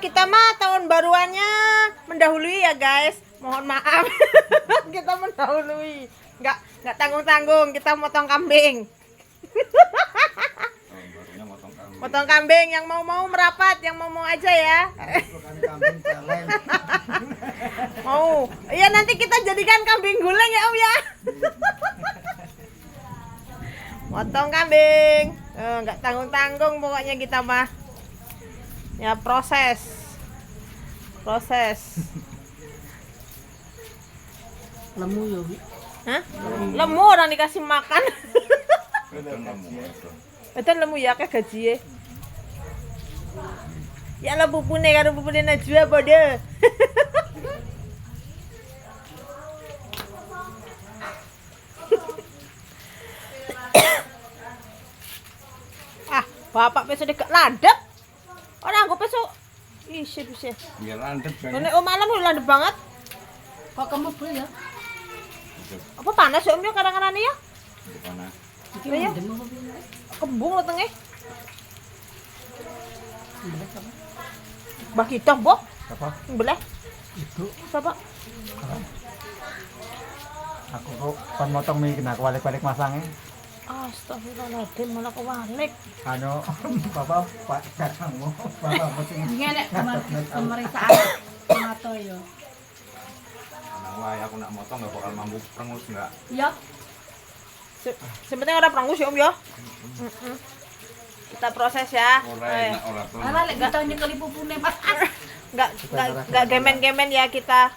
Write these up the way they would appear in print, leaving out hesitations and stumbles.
Kita mah tahun baruannya mendahului ya guys. Mohon maaf. Kita mendahului. Nggak tanggung-tanggung, kita motong kambing. Motong kambing, yang mau merapat, yang mau aja ya. Mau. Iya, nanti kita jadikan kambing guleng ya Om ya. Motong kambing. Nggak tanggung-tanggung pokoknya kita mah. Ya proses. Lemu yo. Hah? Lemu orang dikasih makan. Itu lemu ya kayak gaji. Ya lah pupune karo pupune Najwa padha. Bapak besok dek landep. Orang aku besok isi. Biar landep kan. Nek malam udah landep banget. Kok kamu boleh ya? Apa panas ya Om ya kadang-kadang ya? Panas. Iya. Kembung lo tengah. Mbak kita boh. Apa? Boleh. Itu Siapa? aku kok pan motong mie kena balik-balik masangnya. Astagfirullahaladzim, malah kewalik. Anu, bapak pak kakangmu, bapak mesti Ngene pemeriksaan tomato yo. Wah, aku nak motong nggak bakal mampu prengus nggak. Ya, Sebenarnya ada perangus ya Om ya. Kita proses ya. Ora enak ora tuh. ala lek kita nyekeli pupune Mas. Nggak gemen-gemen ya kita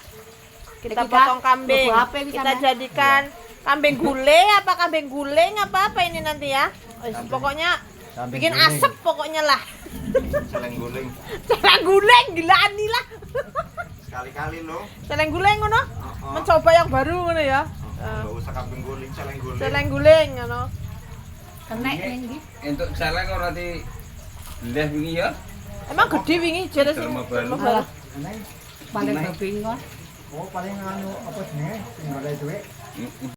potong kambing. Kita jadikan kambing gulai apa ini nanti ya. Pokoknya kambing bikin guling. asap pokoknya lah. Celeng guling. Celeng guling gilaan nih lah. Sekali-kali lo. Celeng guling ngono. Mencoba yang baru ngono ya. Enggak usah kambing guling, celeng guling. Celeng guling ngono. Kenek iki. Untuk celeng ora di leh wingi ya. Emang gede wingi jare sing Derma baru. Alah, Aneh, paling bingung. oh paling anu apa sih? Sing oleh duit.